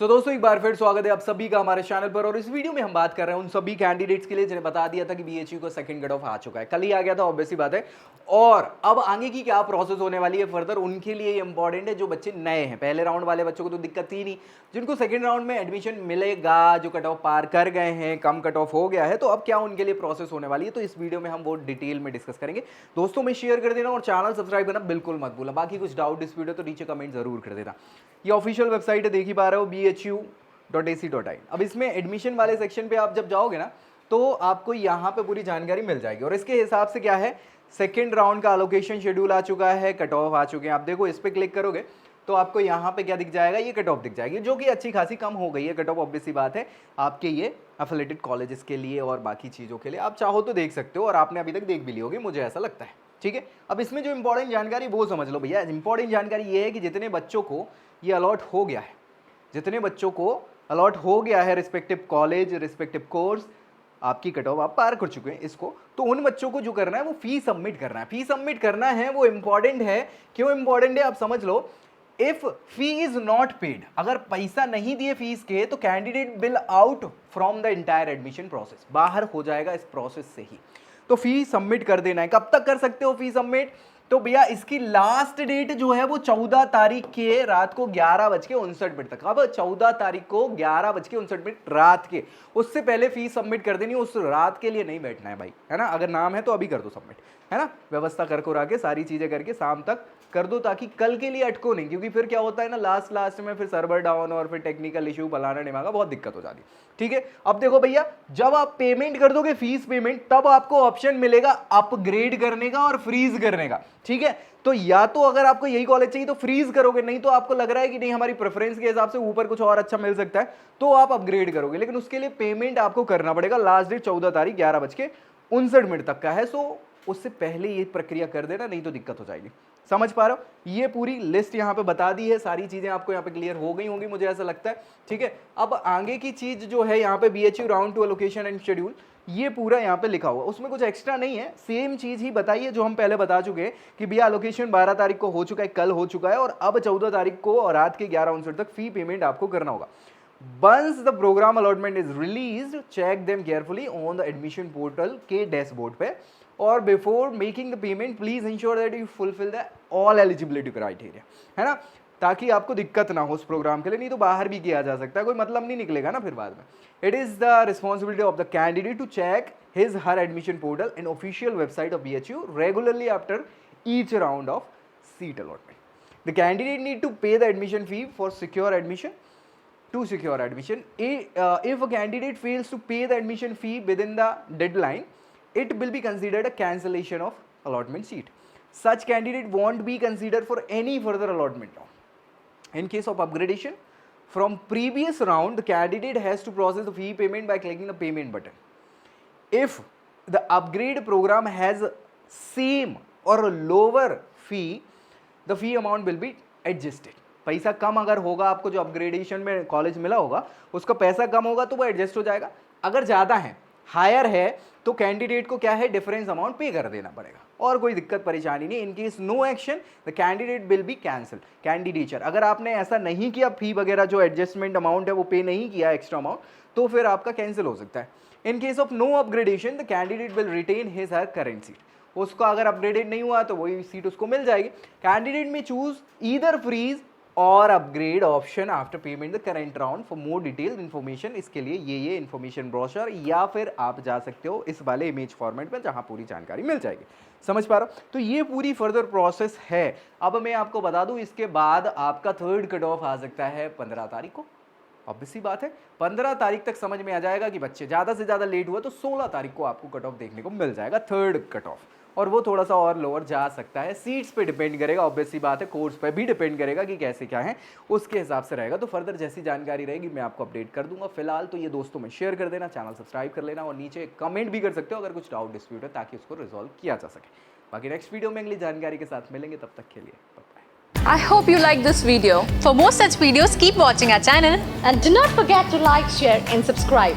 दोस्तों एक बार फिर स्वागत है आप सभी का हमारे चैनल पर। और इस वीडियो में हम बात कर रहे हैं उन सभी कैंडिडेट्स के लिए जिन्हें बता दिया था कि बीएचयू को सेकंड कट ऑफ आ चुका है, कल ही आ गया था, ऑब्वियसली बात है। और अब आगे की क्या प्रोसेस होने वाली है फर्दर, उनके लिए इंपॉर्टेंट है। जो बच्चे नए हैं, पहले राउंड वाले बच्चों को तो दिक्कत थी नहीं, जिनको सेकंड राउंड में एडमिशन मिलेगा, जो कट ऑफ पार कर गए हैं, कम कट ऑफ हो गया है, तो अब क्या उनके लिए प्रोसेस होने वाली है, तो इस वीडियो में हम वो डिटेल में डिस्कस करेंगे। दोस्तों में शेयर कर देना और चैनल सब्सक्राइब करना बिल्कुल मत भूलना। बाकी कुछ डाउट डिस्प्यूट है तो नीचे कमेंट जरूर कर देना। ये ऑफिशियल वेबसाइट है, देख ही पा रहे हो, bhu.ac.in। अब इसमें एडमिशन वाले सेक्शन पे आप जब जाओगे ना तो आपको यहाँ पे पूरी जानकारी मिल जाएगी। और इसके हिसाब से क्या है, सेकेंड राउंड का एलोकेशन शेड्यूल आ चुका है, कट ऑफ आ चुके हैं। आप देखो इस पर क्लिक करोगे तो आपको यहाँ पे क्या दिख जाएगा, ये कट ऑफ दिख जाएगी, जो कि अच्छी खासी कम हो गई है कट ऑफ। ऑब्वियसली बात है आपके ये एफिलिएटेड कॉलेजेस के लिए और बाकी चीज़ों के लिए आप चाहो तो देख सकते हो, और आपने अभी तक देख भी ली होगी, मुझे ऐसा लगता है। ठीक है, अब इसमें जो इंपॉर्टेंट जानकारी वो समझ लो भैया। इंपॉर्टेंट जानकारी ये है कि जितने बच्चों को ये अलॉट हो गया है, जितने बच्चों को अलॉट हो गया है रिस्पेक्टिव कॉलेज, रिस्पेक्टिव कोर्स, आपकी कट ऑफ आप पार कर चुके हैं इसको, तो उन बच्चों को जो करना है वो फी सबमिट करना है। फी सबमिट करना है, वो इंपॉर्टेंट है। क्यों इंपॉर्टेंट है आप समझ लो। If fee is not paid, अगर पैसा नहीं दिए फीस के, तो candidate will out from the entire admission process, बाहर हो जाएगा इस प्रोसेस से ही। तो फी सबमिट कर देना है। कब तक कर सकते हो फी सबमिट, तो भैया इसकी लास्ट डेट जो है वो 14 तारीख के रात को 11:59 तक। अब 14 तारीख को 11:59 रात के, उससे पहले फीस सबमिट कर देनी। उस रात के लिए नहीं बैठना है भाई, है ना। अगर नाम है तो अभी कर दो सबमिट, है ना। व्यवस्था कर के सारी चीजें करके शाम तक कर दो, ताकि कल के लिए अटको नहीं। क्योंकि फिर क्या होता है ना, लास्ट में फिर सर्वर डाउन और फिर टेक्निकल इशू फलाना ढिमागा, बहुत दिक्कत हो जाती। ठीक है, अब देखो भैया, जब आप पेमेंट कर दोगे फीस पेमेंट, तब आपको ऑप्शन मिलेगा अपग्रेड करने का और फ्रीज करने का। ठीक है, तो या तो अगर आपको यही कॉलेज चाहिए तो फ्रीज करोगे, नहीं तो आपको लग रहा है कि नहीं हमारी प्रेफरेंस के हिसाब से ऊपर कुछ और अच्छा मिल सकता है, तो आप अपग्रेड करोगे। लेकिन उसके लिए पेमेंट आपको करना पड़ेगा। लास्ट डेट 14 तारीख 11:59 तक का है। सो उससे पहले ये प्रक्रिया कर देना, नहीं तो दिक्कत हो जाएगी। समझ पा रहे हो, ये पूरी लिस्ट यहाँ पे बता दी है, सारी चीजें आपको यहाँ पे क्लियर हो गई होंगी, मुझे ऐसा लगता है। ठीक है, अब आगे की चीज जो है यहाँ पे BHU round 2 allocation and schedule, ये पूरा यहाँ पे लिखा हुआ, उसमें कुछ एक्स्ट्रा नहीं है, सेम चीज ही बताइए जो हम पहले बता चुके हैं कि भैया एलोकेशन 12 तारीख को हो चुका है, कल हो चुका है, और अब 14 तारीख को और रात के 11:59 तक फी पेमेंट आपको करना होगा। Once the program allotment is released, check them carefully on the admission portal के डैशबोर्ड पे, और before making the payment please ensure that you fulfill the all eligibility criteria, है ना, ताकि आपको दिक्कत ना हो उस प्रोग्राम के लिए। नहीं तो बाहर भी किया जा सकता है, कोई मतलब नहीं निकलेगा ना फिर बाद में। It is the responsibility of the candidate to check his her admission portal and official website of BHU regularly after each round of seat allotment. The candidate need to pay the admission fee for secure admission. To secure admission, if a candidate fails to pay the admission fee within the deadline, it will be considered a cancellation of allotment seat. Such candidate won't be considered for any further allotment round. In case of upgradation from previous round, the candidate has to process the fee payment by clicking the payment button. If the upgrade program has same or lower fee, the fee amount will be adjusted. पैसा कम अगर होगा, आपको जो upgradation में college मिला होगा उसका पैसा कम होगा तो वो एडजस्ट हो जाएगा। अगर ज़्यादा है, हायर है, तो कैंडिडेट को क्या है, डिफरेंस अमाउंट पे कर देना पड़ेगा, और कोई दिक्कत परेशानी नहीं। In case no action the candidate will be cancel candidature. अगर आपने ऐसा नहीं किया, फी वगैरह जो एडजस्टमेंट अमाउंट है वो पे नहीं किया एक्स्ट्रा अमाउंट, तो फिर आपका कैंसिल हो सकता है। In case of no upgradation the candidate will retain his her current seat. उसका अगर अपग्रेडेड नहीं हुआ तो वही सीट उसको मिल जाएगी। कैंडिडेट में चूज ईदर फ्रीज और upgrade option after payment the current round. For more detailed information, इसके लिए ये इन्फॉर्मेशन ब्रोशर, या फिर आप जा सकते हो इस वाले इमेज फॉर्मेट में जहां पूरी जानकारी मिल जाएगी। समझ पा रहा हो, तो ये पूरी फर्दर प्रोसेस है। अब मैं आपको बता दूं, इसके बाद आपका थर्ड कट ऑफ आ सकता है 15 तारीख को। ऑब्वियसली बात है 15 तारीख तक समझ में आ जाएगा कि बच्चे ज़्यादा से ज़्यादा लेट हुआ तो 16 तारीख को आपको कट ऑफ देखने को मिल जाएगा, थर्ड कट ऑफ। और वो थोड़ा सा और लोअर जा सकता है, सीट्स पे डिपेंड करेगा, ऑब्वियसली बात है, कोर्स पे भी डिपेंड करेगा कि कैसे क्या है, उसके हिसाब से रहेगा। तो फर्दर जैसी जानकारी रहेगी मैं आपको अपडेट कर दूंगा। फिलहाल तो ये दोस्तों में शेयर कर देना, चैनल सब्सक्राइब कर लेना, और नीचे कमेंट भी कर सकते हो अगर कुछ डाउट डिस्प्यूट है, ताकि उसको रिजॉल्व किया जा सके। बाकी नेक्स्ट वीडियो में अगली जानकारी के साथ मिलेंगे, तब तक के लिए bye bye. I hope you like this video. For more such videos, keep watching our channel and do not forget to like, share and subscribe.